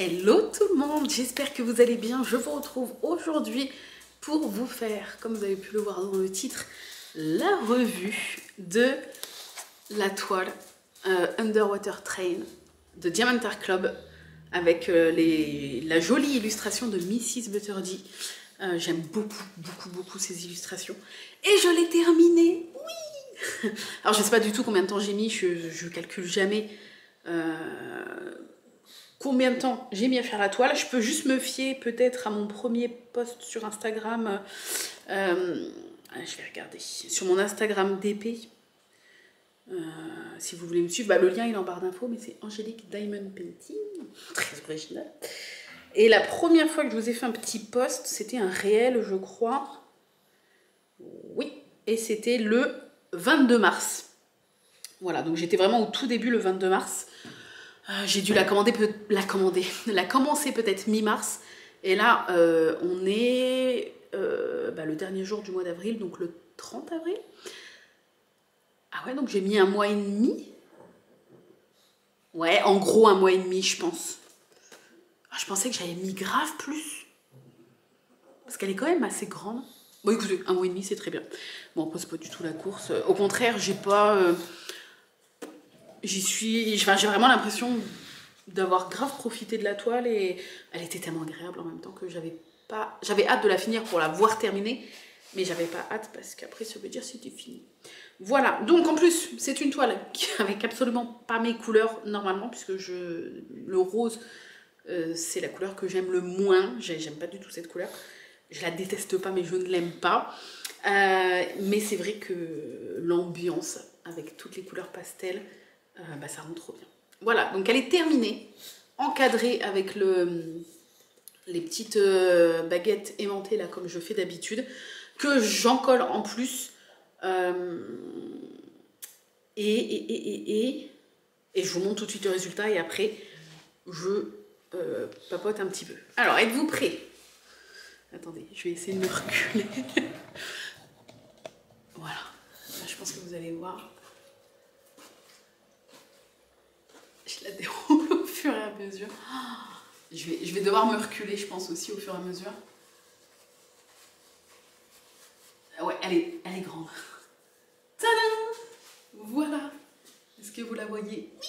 Hello tout le monde, j'espère que vous allez bien. Je vous retrouve aujourd'hui pour vous faire, comme vous avez pu le voir dans le titre, la revue de la toile Underwater Train de Diamond Art Club avec la jolie illustration de Mrs. Butterdy. J'aime beaucoup ces illustrations. Et je l'ai terminée, oui. Alors je ne sais pas du tout combien de temps j'ai mis, je calcule jamais combien de temps j'ai mis à faire la toile. Je peux juste me fier peut-être à mon premier post sur Instagram. Je vais regarder. Sur mon Instagram d'épée. Si vous voulez me suivre, le lien il est en barre d'infos, mais c'est Angélique Diamond Painting. Très original. Et la première fois que je vous ai fait un petit post, c'était un réel, je crois. Oui, et c'était le 22 mars. Voilà, donc j'étais vraiment au tout début le 22 mars. J'ai dû la commencer peut-être mi-mars. Et là, on est le dernier jour du mois d'avril, donc le 30 avril. Ah ouais, donc j'ai mis un mois et demi. Ouais, en gros un mois et demi, je pense. Je pensais que j'avais mis grave plus. Parce qu'elle est quand même assez grande. Bon, écoutez, un mois et demi, c'est très bien. Bon, après, c'est pas du tout la course. Au contraire, j'ai pas... j'ai vraiment l'impression d'avoir grave profité de la toile et elle était tellement agréable en même temps que j'avais hâte de la finir pour la voir terminée, mais j'avais pas hâte parce qu'après ça veut dire c'était fini. Voilà, donc en plus c'est une toile avec absolument pas mes couleurs normalement, puisque le rose c'est la couleur que j'aime le moins. J'aime pas du tout cette couleur, je la déteste pas mais je ne l'aime pas, mais c'est vrai que l'ambiance avec toutes les couleurs pastel, ça rend trop bien. Voilà, donc elle est terminée, encadrée avec les petites baguettes aimantées là comme je fais d'habitude, que j'en colle en plus, et je vous montre tout de suite le résultat et après je papote un petit peu. Alors, êtes-vous prêts? Attendez, je vais essayer de me reculer. Voilà, là, je pense que vous allez voir. Je la déroule au fur et à mesure. Je vais devoir me reculer, je pense, aussi au fur et à mesure. Ouais, elle est grande. Tadam! Voilà. Est-ce que vous la voyez? Oui.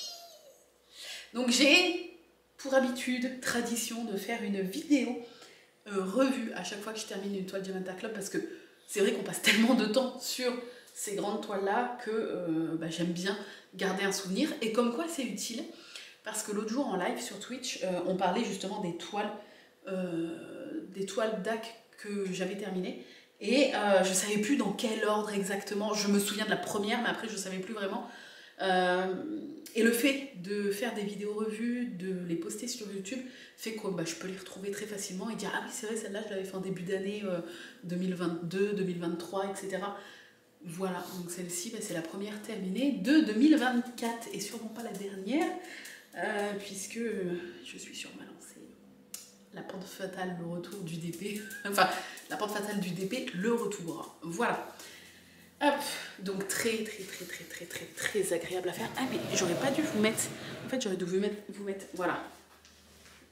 Donc j'ai pour habitude, tradition, de faire une vidéo revue à chaque fois que je termine une toile Diamond Art Club, parce que c'est vrai qu'on passe tellement de temps sur ces grandes toiles-là que j'aime bien garder un souvenir. Et comme quoi c'est utile, parce que l'autre jour en live sur Twitch, on parlait justement des toiles DAC que j'avais terminées. Et je ne savais plus dans quel ordre exactement. Je me souviens de la première, mais après je ne savais plus vraiment. Et le fait de faire des vidéos revues, de les poster sur YouTube, fait que je peux les retrouver très facilement et dire ah oui c'est vrai, celle-là je l'avais fait en début d'année 2022, 2023, etc. Voilà, donc celle-ci c'est la première terminée de 2024 et sûrement pas la dernière, puisque je suis sur ma lancée. La pente fatale, le retour du DP. Enfin, la pente fatale du DP, le retour. Voilà. Hop. Donc très agréable à faire. Ah mais j'aurais pas dû vous mettre... En fait, j'aurais dû vous mettre... Voilà.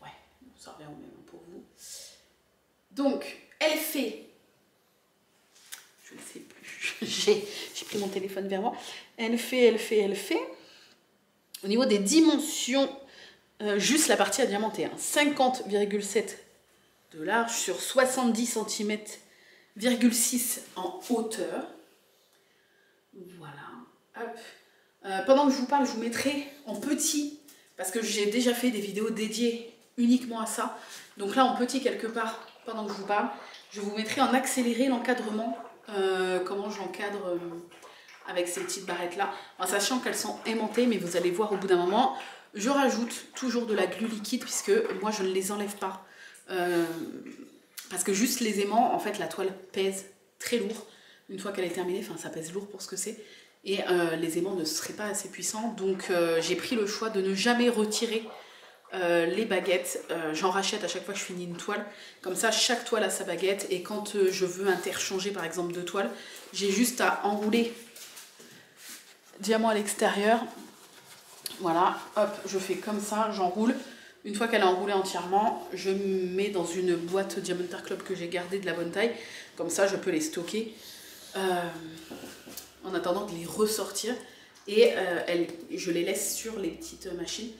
Ouais, ça revient au même pour vous. Donc, elle fait... Je ne sais plus. J'ai pris mon téléphone vers moi. Elle fait. Au niveau des dimensions... juste la partie à diamanter, 50,7 de large sur 70 cm,6 en hauteur. Voilà. Hop. Pendant que je vous parle, je vous mettrai en petit, parce que j'ai déjà fait des vidéos dédiées uniquement à ça. Donc là en petit quelque part, pendant que je vous parle, je vous mettrai en accéléré l'encadrement, comment j'encadre avec ces petites barrettes là, en sachant qu'elles sont aimantées, mais vous allez voir au bout d'un moment. Je rajoute toujours de la glu liquide, puisque moi je ne les enlève pas. Parce que juste les aimants, en fait la toile pèse très lourd. Une fois qu'elle est terminée, ça pèse lourd pour ce que c'est. Et les aimants ne seraient pas assez puissants. Donc j'ai pris le choix de ne jamais retirer les baguettes. J'en rachète à chaque fois que je finis une toile. Comme ça, chaque toile a sa baguette. Et quand je veux interchanger par exemple deux toiles, j'ai juste à enrouler diamant à l'extérieur. Voilà, hop, je fais comme ça, j'enroule. Une fois qu'elle est enroulée entièrement, je mets dans une boîte Diamond Art Club que j'ai gardée de la bonne taille. Comme ça, je peux les stocker en attendant de les ressortir. Et je les laisse sur les petites machines.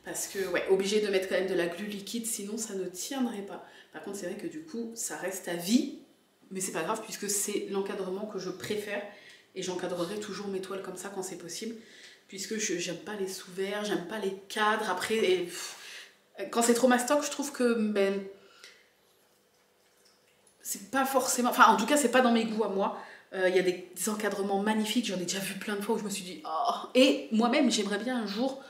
Parce que, ouais, obligé de mettre quand même de la glu liquide, sinon ça ne tiendrait pas. Par contre, c'est vrai que du coup, ça reste à vie. Mais c'est pas grave puisque c'est l'encadrement que je préfère. Et j'encadrerai toujours mes toiles comme ça quand c'est possible. Puisque j'aime pas les sous-verts, j'aime pas les cadres. Après, quand c'est trop mastoc, je trouve que c'est pas forcément... Enfin, en tout cas, c'est pas dans mes goûts à moi. Il y a des encadrements magnifiques, j'en ai déjà vu plein de fois où je me suis dit... Oh. Et moi-même, j'aimerais bien un jour...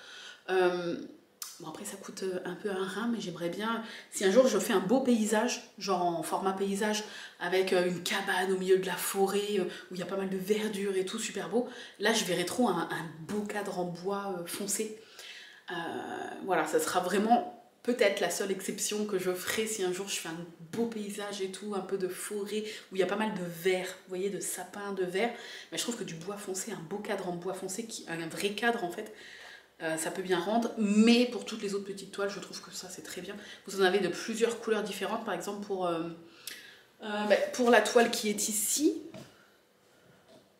bon, après, ça coûte un peu un rein, mais j'aimerais bien... Si un jour, je fais un beau paysage, genre en format paysage, avec une cabane au milieu de la forêt, où il y a pas mal de verdure et tout, super beau, là, je verrais trop un beau cadre en bois foncé. Voilà, ça sera vraiment... Peut-être la seule exception que je ferai si un jour je fais un beau paysage et tout, un peu de forêt, où il y a pas mal de verre, vous voyez, de sapins, de verre. Mais je trouve que du bois foncé, un beau cadre en bois foncé, un vrai cadre en fait, ça peut bien rendre. Mais pour toutes les autres petites toiles, je trouve que ça c'est très bien. Vous en avez de plusieurs couleurs différentes, par exemple pour la toile qui est ici,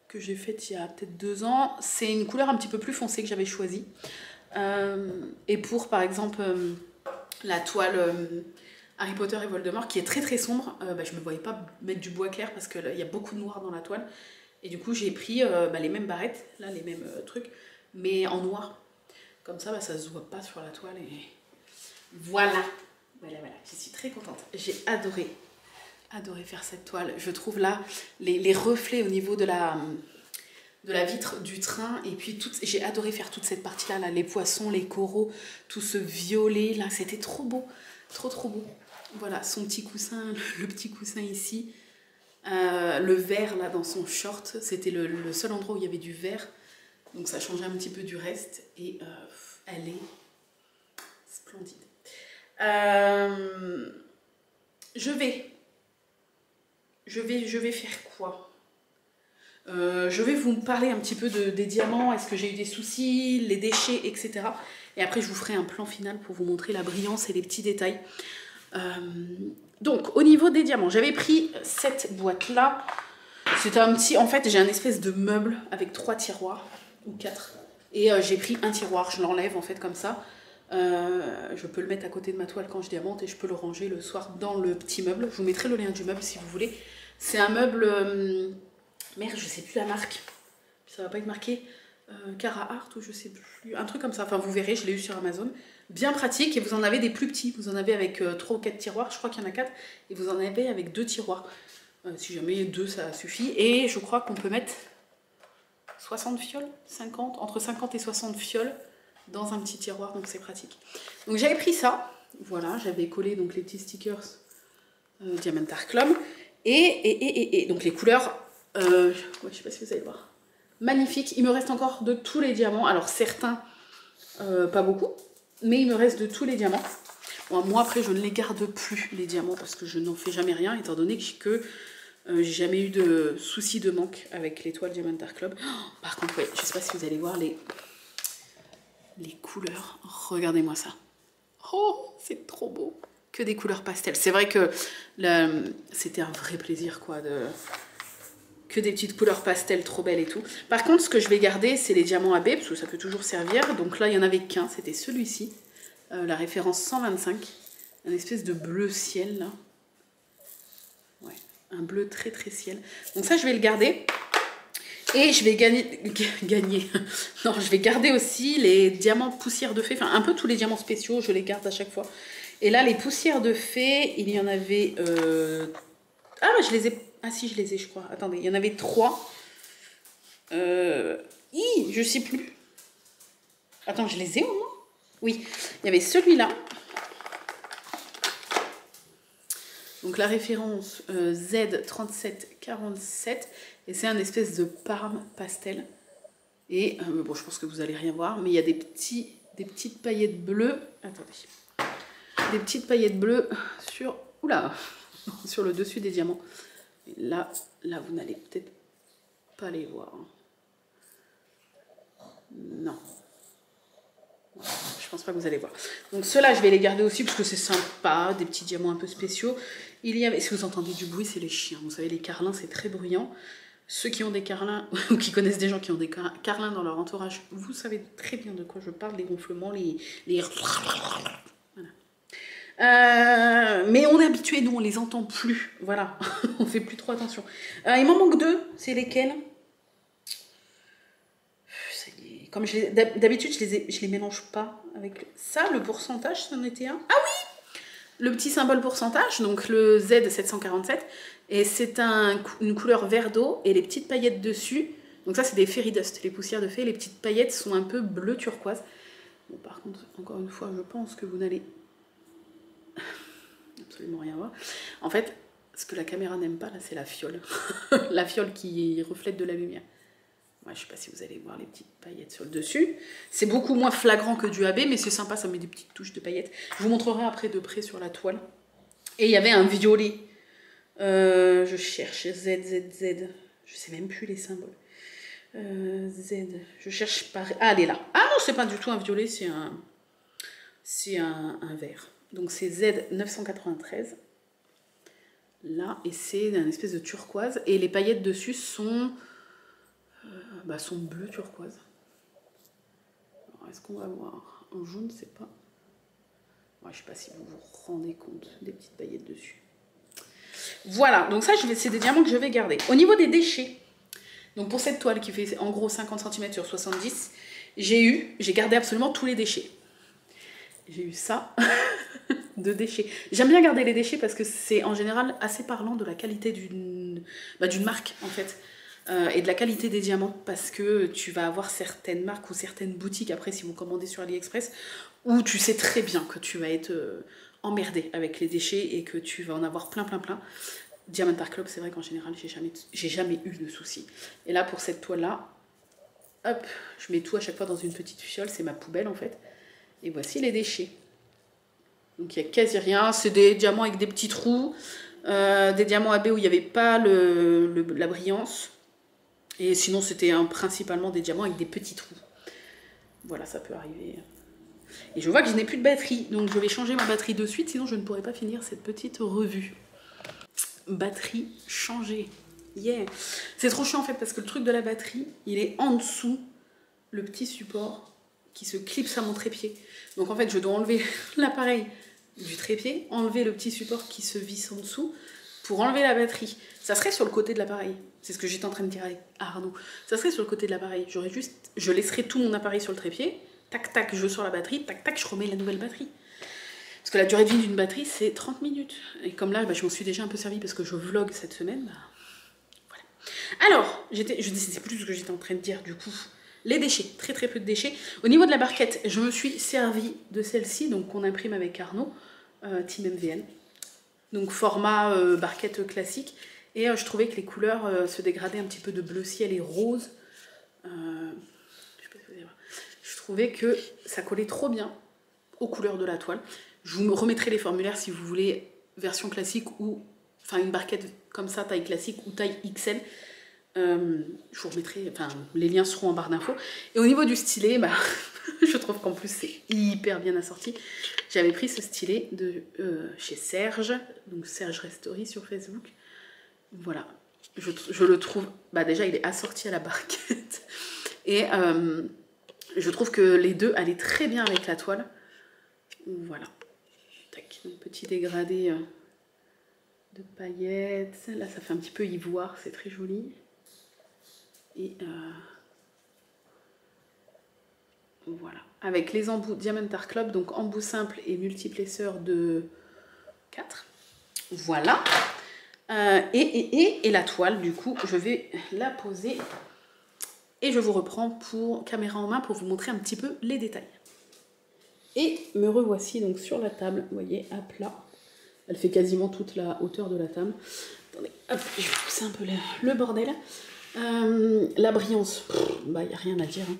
que j'ai faite il y a peut-être 2 ans, c'est une couleur un petit peu plus foncée que j'avais choisie. Et pour par exemple... la toile Harry Potter et Voldemort qui est très très sombre, je me voyais pas mettre du bois clair parce qu'il y a beaucoup de noir dans la toile. Et du coup j'ai pris les mêmes barrettes, là les mêmes trucs, mais en noir. Comme ça, ça se voit pas sur la toile. Et voilà. Voilà, je suis très contente. J'ai adoré faire cette toile. Je trouve là les reflets au niveau de la vitre du train, et puis j'ai adoré faire toute cette partie là, les poissons, les coraux, tout ce violet là, c'était trop beau, trop beau. Voilà, son petit coussin, le petit coussin ici, le vert là dans son short, c'était le seul endroit où il y avait du vert, donc ça changeait un petit peu du reste, et elle est splendide. Je vais faire quoi? Je vais vous parler un petit peu des diamants, est-ce que j'ai eu des soucis, les déchets, etc. Et après, je vous ferai un plan final pour vous montrer la brillance et les petits détails. Donc, au niveau des diamants, j'avais pris cette boîte-là. C'est un petit... En fait, j'ai un espèce de meuble avec 3 tiroirs, ou 4. Et j'ai pris un tiroir, je l'enlève en fait comme ça. Je peux le mettre à côté de ma toile quand je diamante et je peux le ranger le soir dans le petit meuble. Je vous mettrai le lien du meuble si vous voulez. C'est un meuble... merde, je sais plus la marque. Ça va pas être marqué Cara Art ou je sais plus. Un truc comme ça. Enfin, vous verrez, je l'ai eu sur Amazon. Bien pratique. Et vous en avez des plus petits. Vous en avez avec 3 ou 4 tiroirs. Je crois qu'il y en a 4. Et vous en avez avec 2 tiroirs. Si jamais 2, ça suffit. Et je crois qu'on peut mettre 60 fioles, 50, entre 50 et 60 fioles dans un petit tiroir. Donc c'est pratique. Donc j'avais pris ça. Voilà, j'avais collé donc les petits stickers Diamond Art Club. Et donc les couleurs... je sais pas si vous allez voir. Magnifique. Il me reste encore de tous les diamants. Alors certains, pas beaucoup, mais il me reste de tous les diamants. Bon, moi après je ne les garde plus les diamants parce que je n'en fais jamais rien étant donné que j'ai jamais eu de soucis de manque avec l'étoile Diamond Art Club. Oh, par contre, ouais, je sais pas si vous allez voir les couleurs. Regardez-moi ça. Oh, c'est trop beau. Que des couleurs pastel. C'est vrai que c'était un vrai plaisir quoi que des petites couleurs pastel trop belles et tout. Par contre, ce que je vais garder, c'est les diamants AB, parce que ça peut toujours servir. Donc là, il n'y en avait qu'un, c'était celui-ci. La référence 125. Un espèce de bleu ciel, là. Ouais, un bleu très très ciel. Donc ça, je vais le garder. Et je vais gagner. Non, je vais garder aussi les diamants poussière de fée. Enfin, un peu tous les diamants spéciaux, je les garde à chaque fois. Et là, les poussières de fée, il y en avait... Ah, je les ai... Ah si, je les ai, je crois. Attendez, il y en avait 3. Je sais plus. Attends, je les ai au moins? Oui, il y avait celui-là. Donc la référence Z3747. Et c'est un espèce de parme pastel. Et bon, je pense que vous allez rien voir. Mais il y a des petites paillettes bleues. Attendez. Des petites paillettes bleues sur... Oula, sur le dessus des diamants. Et là, vous n'allez peut-être pas les voir. Non. Je pense pas que vous allez voir. Donc ceux-là, je vais les garder aussi parce que c'est sympa, des petits diamants un peu spéciaux. Il y avait, si vous entendez du bruit, c'est les chiens. Vous savez, les carlins, c'est très bruyant. Ceux qui ont des carlins, ou qui connaissent des gens qui ont des carlins dans leur entourage, vous savez très bien de quoi je parle, les gonflements, les... Voilà. Mais on est habitué, nous, on les entend plus. Voilà, on fait plus trop attention. Il m'en manque 2, c'est lesquels? Comme d'habitude, je les mélange pas avec ça. Le pourcentage, c'en était un. Ah oui, le petit symbole pourcentage, donc le Z747. Et c'est une couleur vert d'eau et les petites paillettes dessus. Donc ça, c'est des fairy dust, les poussières de fée. Les petites paillettes sont un peu bleu turquoise. Bon, par contre, encore une fois, je pense que vous n'allez absolument rien voir. En fait, ce que la caméra n'aime pas, là, c'est la fiole. La fiole qui reflète de la lumière. Ouais, je ne sais pas si vous allez voir les petites paillettes sur le dessus. C'est beaucoup moins flagrant que du AB, mais c'est sympa, ça met des petites touches de paillettes. Je vous montrerai après de près sur la toile. Et il y avait un violet. Je cherche ZZZ. Je sais même plus les symboles. Z. Je cherche par... Ah, elle est là. Ah non, c'est pas du tout un violet, c'est un vert. Donc c'est Z993. Là, et c'est une espèce de turquoise. Et les paillettes dessus sont... sont bleu turquoise. Est-ce qu'on va voir en jaune? Je sais pas. Ouais, je sais pas si vous vous rendez compte des petites paillettes dessus. Voilà, donc ça, c'est des diamants que je vais garder. Au niveau des déchets, donc pour cette toile qui fait en gros 50 cm sur 70, j'ai gardé absolument tous les déchets. J'ai eu ça de déchets. J'aime bien garder les déchets parce que c'est en général assez parlant de la qualité d'une marque en fait. Et de la qualité des diamants, parce que tu vas avoir certaines marques ou certaines boutiques, après si vous commandez sur AliExpress, où tu sais très bien que tu vas être emmerdé avec les déchets et que tu vas en avoir plein. Diamond Art Club, c'est vrai qu'en général j'ai jamais eu de soucis. Et là pour cette toile là, hop, je mets tout à chaque fois dans une petite fiole, c'est ma poubelle en fait. Et voici les déchets. Donc il n'y a quasi rien, c'est des diamants avec des petits trous, des diamants AB où il n'y avait pas la brillance. Et sinon, c'était principalement des diamants avec des petits trous. Voilà, ça peut arriver. Et je vois que je n'ai plus de batterie, donc je vais changer ma batterie de suite, sinon je ne pourrai pas finir cette petite revue. Batterie changée. Yeah. C'est trop chiant en fait, parce que le truc de la batterie, il est en dessous, le petit support qui se clipse à mon trépied. Donc en fait, je dois enlever l'appareil du trépied, enlever le petit support qui se visse en dessous, pour enlever la batterie. Ça serait sur le côté de l'appareil. C'est ce que j'étais en train de dire à Arnaud. Ça serait sur le côté de l'appareil. Je laisserai tout mon appareil sur le trépied. Tac, tac, je sors la batterie. Tac, tac, je remets la nouvelle batterie. Parce que la durée de vie d'une batterie, c'est 30 minutes. Et comme là, je m'en suis déjà un peu servi parce que je vlog cette semaine. Voilà. Alors, je ne sais plus ce que j'étais en train de dire du coup. Les déchets, très peu de déchets. Au niveau de la barquette, je me suis servi de celle-ci, donc qu'on imprime avec Arnaud, Team MVN. Donc format barquette classique. Et je trouvais que les couleurs se dégradaient un petit peu de bleu ciel et rose. Je sais pas si vous allez voir. Je trouvais que ça collait trop bien aux couleurs de la toile. Je vous remettrai les formulaires si vous voulez version classique ou enfin une barquette comme ça, taille classique ou taille XL. Je vous remettrai, enfin les liens seront en barre d'infos. Et au niveau du stylet, je trouve qu'en plus c'est hyper bien assorti. J'avais pris ce stylet de chez Serge, donc Serge Restory sur Facebook. Voilà, je le trouve, déjà il est assorti à la barquette. Et je trouve que les deux allaient très bien avec la toile. Voilà. Tac, un petit dégradé de paillettes. Là ça fait un petit peu ivoire, c'est très joli. Et voilà, avec les embouts Diamond Art Club, donc embout simple et multiplesseur de 4. Voilà. Et la toile, du coup, je vais la poser et je vous reprends pour caméra en main pour vous montrer un petit peu les détails. Et me revoici donc sur la table, vous voyez, à plat. Elle fait quasiment toute la hauteur de la table. Attendez, hop, je vais pousser un peu le bordel. La brillance, il n'y a rien à dire. Hein.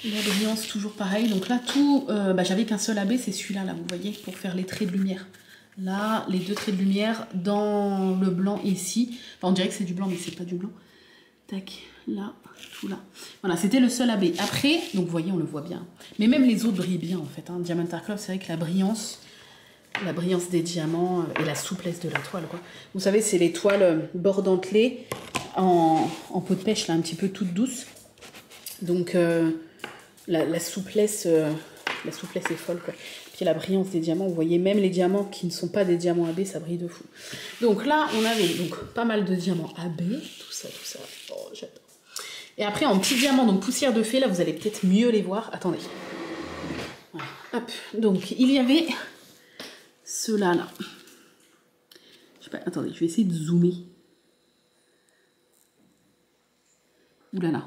La brillance, toujours pareil. Donc là, tout, j'avais qu'un seul AB, c'est celui-là, là, vous voyez, pour faire les traits de lumière. Là, les deux traits de lumière dans le blanc ici. Enfin, on dirait que c'est du blanc, mais c'est pas du blanc. Tac, là, tout là. Voilà, c'était le seul AB. Après, donc vous voyez, on le voit bien. Mais même les autres brillent bien en fait. Hein. Diamond Art Club, c'est vrai que la brillance des diamants et la souplesse de la toile, quoi. Vous savez, c'est les toiles bord dentelé en peau de pêche, là, un petit peu toute douce. Donc, la souplesse est folle, quoi. Puis la brillance des diamants, vous voyez, même les diamants qui ne sont pas des diamants AB, ça brille de fou. Donc là, on avait donc pas mal de diamants AB, tout ça. Oh, j'adore. Et après, en petits diamants, donc poussière de fée, là, vous allez peut-être mieux les voir. Attendez. Voilà. Hop. Donc, il y avait ceux-là, là. Je sais pas, attendez, je vais essayer de zoomer. Ouh là là.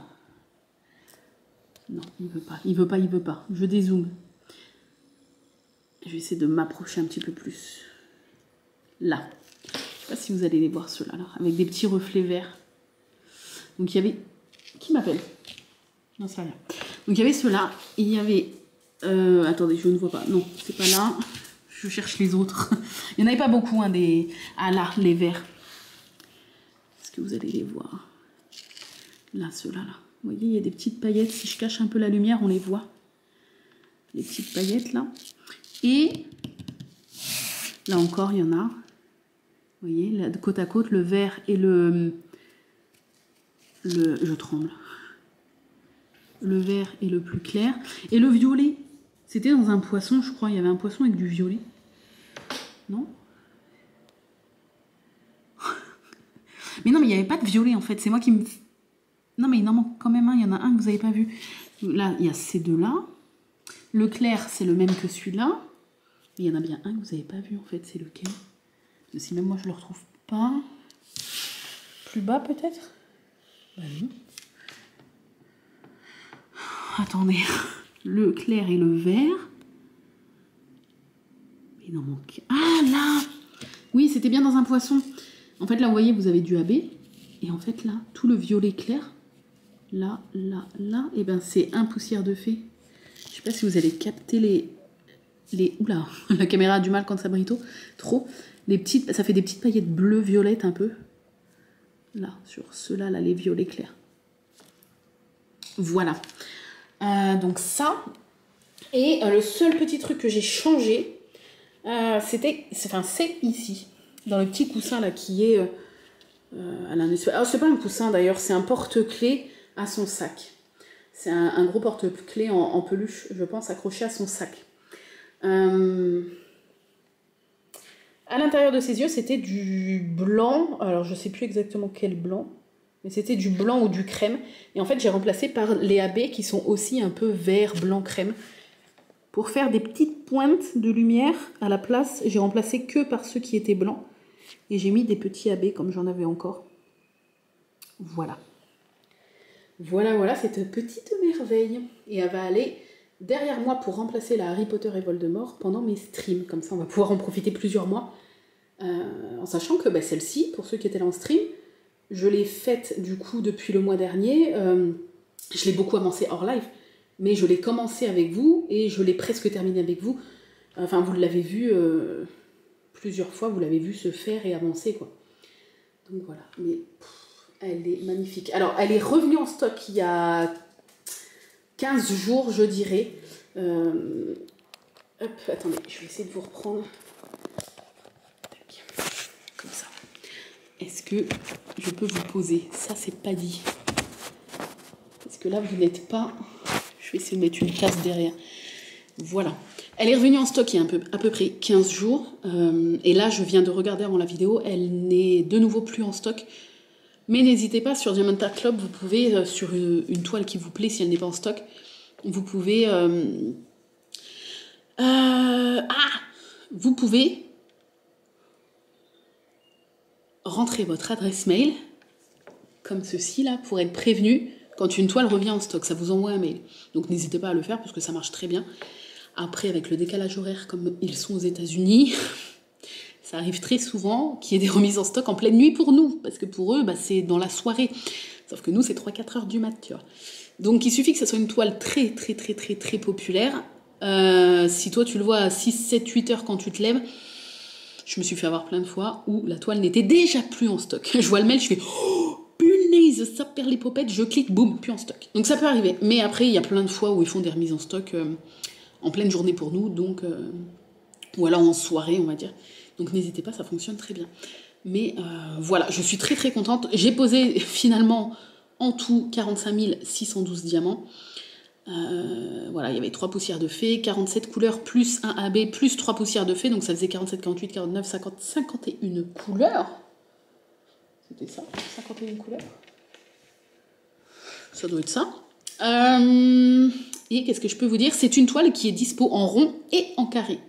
Non, il veut pas. Je dézoome. Je vais essayer de m'approcher un petit peu plus. Là. Je sais pas si vous allez les voir ceux-là, là, avec des petits reflets verts. Donc il y avait... Qui m'appelle? Non, c'est rien. Donc il y avait ceux-là. Et il y avait... attendez, je ne vois pas. Non, c'est pas là. Je cherche les autres. Il n'y en avait pas beaucoup, hein, des... Ah là, les verts. Est-ce que vous allez les voir? Là, ceux-là, là. Vous voyez, il y a des petites paillettes. Si je cache un peu la lumière, on les voit. Les petites paillettes, là. Et là encore, il y en a. Vous voyez, là, de côte à côte, le vert et je tremble. Le vert est le plus clair. Et le violet, c'était dans un poisson, je crois. Il y avait un poisson avec du violet. Non? Mais non, mais il n'y avait pas de violet, en fait. C'est moi qui me... Non, mais il en manque quand même un. Il y en a un que vous n'avez pas vu. Là, il y a ces deux-là. Le clair, c'est le même que celui-là. Il y en a bien un que vous n'avez pas vu, en fait. C'est lequel? Si même moi, je ne le retrouve pas. Plus bas, peut-être? Bah non. Attendez. Le clair et le vert. Il en manque... Ah, là! Oui, c'était bien dans un poisson. En fait, là, vous voyez, vous avez du AB. Et en fait, là, tout le violet clair, là, et ben c'est un poussière de fée. Je sais pas si vous allez capter les... Oula, la caméra a du mal quand ça brille trop. Les petites, ça fait des petites paillettes bleues, violettes un peu. Là, sur ceux-là, là, les violets clairs. Voilà. Donc ça. Et le seul petit truc que j'ai changé, c'est ici, dans le petit coussin là qui est... alors c'est pas un coussin d'ailleurs, c'est un porte-clés à son sac. C'est un gros porte-clés en peluche, je pense, accroché à son sac. À l'intérieur de ses yeux, c'était du blanc. Alors, je sais plus exactement quel blanc, mais c'était du blanc ou du crème. Et en fait, j'ai remplacé par les AB qui sont aussi un peu vert, blanc, crème. Pour faire des petites pointes de lumière à la place, j'ai remplacé que par ceux qui étaient blancs. Et j'ai mis des petits AB comme j'en avais encore. Voilà. Voilà cette petite merveille. Et elle va aller derrière moi pour remplacer la Harry Potter et Voldemort pendant mes streams. Comme ça, on va pouvoir en profiter plusieurs mois. En sachant que celle-ci, pour ceux qui étaient là en stream, je l'ai faite du coup depuis le mois dernier. Je l'ai beaucoup avancée hors live, mais je l'ai commencé avec vous et je l'ai presque terminée avec vous. Enfin, vous l'avez vu plusieurs fois, vous l'avez vu se faire et avancer, quoi. Donc voilà, mais elle est magnifique. Alors, elle est revenue en stock il y a 15 jours, je dirais. Hop, attendez, je vais essayer de vous reprendre. Comme ça. Est-ce que je peux vous poser? Ça, c'est pas dit. Parce que là, vous n'êtes pas... Je vais essayer de mettre une tasse derrière. Voilà. Elle est revenue en stock il y a à peu près 15 jours. Et là, je viens de regarder avant la vidéo. Elle n'est de nouveau plus en stock. Mais n'hésitez pas, sur Diamond Art Club, vous pouvez, sur une toile qui vous plaît, si elle n'est pas en stock, vous pouvez... vous pouvez rentrer votre adresse mail, comme ceci, là, pour être prévenu quand une toile revient en stock. Ça vous envoie un mail. Donc n'hésitez pas à le faire, parce que ça marche très bien. Après, avec le décalage horaire, comme ils sont aux États-Unis, ça arrive très souvent qu'il y ait des remises en stock en pleine nuit pour nous, parce que pour eux, c'est dans la soirée. Sauf que nous, c'est 3-4 heures du mat, tu vois. Donc, il suffit que ce soit une toile très populaire. Si toi, tu le vois à 6, 7, 8 heures quand tu te lèves, je me suis fait avoir plein de fois où la toile n'était déjà plus en stock. Je vois le mail, je fais « Oh, punaise !» please, ça perd les popettes, je clique, boum, plus en stock. Donc ça peut arriver. Mais après, il y a plein de fois où ils font des remises en stock en pleine journée pour nous, donc ou alors en soirée, on va dire. Donc n'hésitez pas, ça fonctionne très bien. Mais voilà, je suis très très contente. J'ai posé finalement en tout 45 612 diamants. Voilà, il y avait 3 poussières de fée, 47 couleurs plus 1 AB plus 3 poussières de fée, donc ça faisait 47, 48, 49, 50, 51 couleurs. C'était ça, 51 couleurs. Ça doit être ça. Et qu'est-ce que je peux vous dire? C'est une toile qui est dispo en rond et en carré.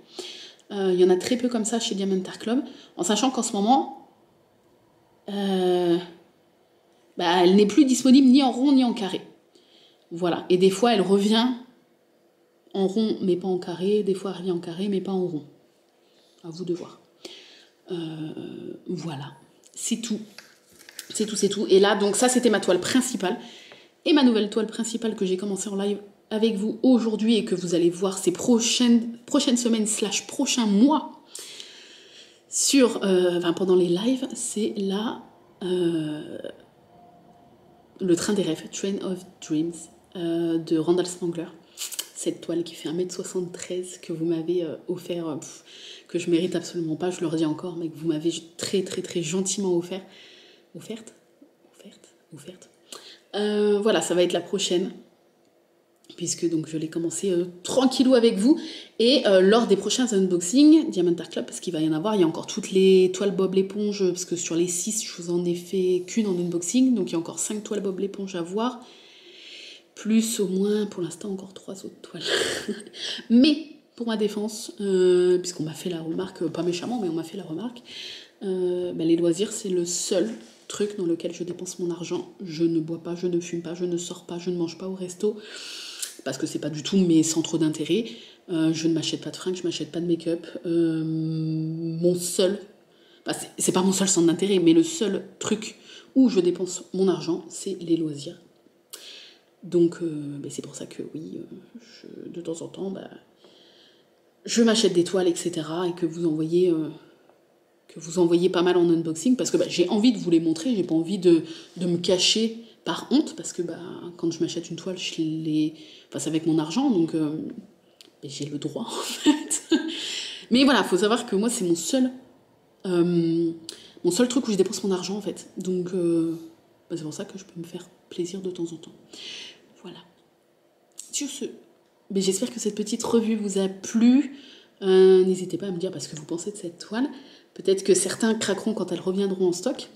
Il y en a très peu comme ça chez Diamond Art Club, en sachant qu'en ce moment, elle n'est plus disponible ni en rond ni en carré. Voilà, et des fois elle revient en rond mais pas en carré, des fois elle revient en carré mais pas en rond. À vous de voir. Voilà, c'est tout. C'est tout, c'est tout. Et là, donc ça c'était ma toile principale. Et ma nouvelle toile principale que j'ai commencé en live avec vous aujourd'hui et que vous allez voir ces prochaines semaines / prochains mois sur, pendant les lives, c'est là le train des rêves, Train of Dreams, de Randall Spangler. Cette toile qui fait 1m73 que vous m'avez offert, que je mérite absolument pas, je le redis encore, mais que vous m'avez très très très gentiment offert. Offerte. Voilà, ça va être la prochaine, puisque donc je l'ai commencé tranquillou avec vous. Et lors des prochains unboxings, Diamond Art Club, parce qu'il va y en avoir, il y a encore toutes les toiles Bob l'éponge, parce que sur les 6, je vous en ai fait qu'une en unboxing, donc il y a encore 5 toiles Bob l'éponge à voir, plus au moins, pour l'instant, encore 3 autres toiles. Mais, pour ma défense, puisqu'on m'a fait la remarque, pas méchamment, mais on m'a fait la remarque, les loisirs, c'est le seul truc dans lequel je dépense mon argent. Je ne bois pas, je ne fume pas, je ne sors pas, je ne mange pas au resto, parce que c'est pas du tout mes centres d'intérêt. Je ne m'achète pas de fringues, je m'achète pas de make-up. Mon seul, c'est pas mon seul centre d'intérêt, mais le seul truc où je dépense mon argent, c'est les loisirs. Donc c'est pour ça que oui, de temps en temps, je m'achète des toiles, etc. et que vous envoyez pas mal en unboxing, parce que j'ai envie de vous les montrer, j'ai pas envie de me cacher par honte, parce que quand je m'achète une toile, c'est avec mon argent, donc j'ai le droit en fait. Mais voilà, faut savoir que moi c'est mon seul truc où je dépense mon argent en fait, donc c'est pour ça que je peux me faire plaisir de temps en temps. Voilà. Sur ce, j'espère que cette petite revue vous a plu. N'hésitez pas à me dire ce que vous pensez de cette toile. Peut-être que certains craqueront quand elles reviendront en stock.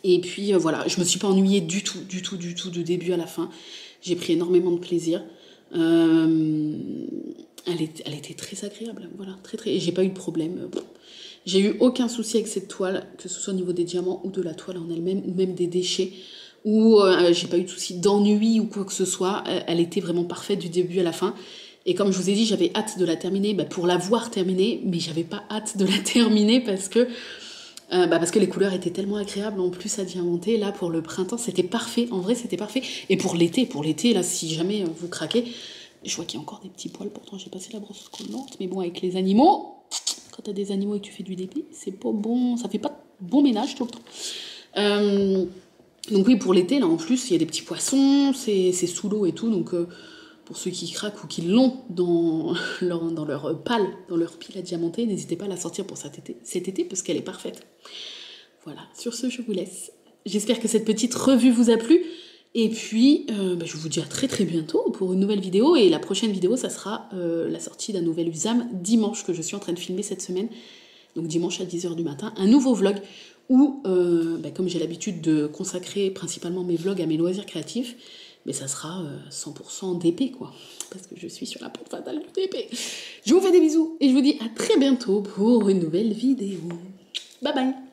Et puis voilà, je me suis pas ennuyée du tout, du début à la fin. J'ai pris énormément de plaisir. Elle était très agréable, voilà, très, et j'ai pas eu de problème. J'ai eu aucun souci avec cette toile, que ce soit au niveau des diamants ou de la toile en elle-même, ou même des déchets, ou j'ai pas eu de souci d'ennui ou quoi que ce soit. Elle était vraiment parfaite du début à la fin. Et comme je vous ai dit, j'avais hâte de la terminer pour l'avoir terminée, mais j'avais pas hâte de la terminer parce que les couleurs étaient tellement agréables en plus à diamanter. Là, pour le printemps, c'était parfait. En vrai, c'était parfait. Et pour l'été, là, si jamais vous craquez, je vois qu'il y a encore des petits poils. Pourtant, j'ai passé la brosse collante. Mais bon, avec les animaux, quand t'as des animaux et que tu fais du DP, c'est pas bon. Ça fait pas bon ménage tout le temps. Donc oui, pour l'été, là, en plus, il y a des petits poissons. C'est sous l'eau et tout. Donc pour ceux qui craquent ou qui l'ont dans leur pile à diamanter, n'hésitez pas à la sortir pour cet été parce qu'elle est parfaite. Voilà, sur ce, je vous laisse. J'espère que cette petite revue vous a plu. Et puis, je vous dis à très très bientôt pour une nouvelle vidéo. Et la prochaine vidéo, ça sera la sortie d'un nouvel Usam dimanche que je suis en train de filmer cette semaine. Donc dimanche à 10h du matin, un nouveau vlog où, comme j'ai l'habitude de consacrer principalement mes vlogs à mes loisirs créatifs, mais ça sera 100% DP, quoi. Parce que je suis sur la pente fatale du DP. Je vous fais des bisous et je vous dis à très bientôt pour une nouvelle vidéo. Bye bye.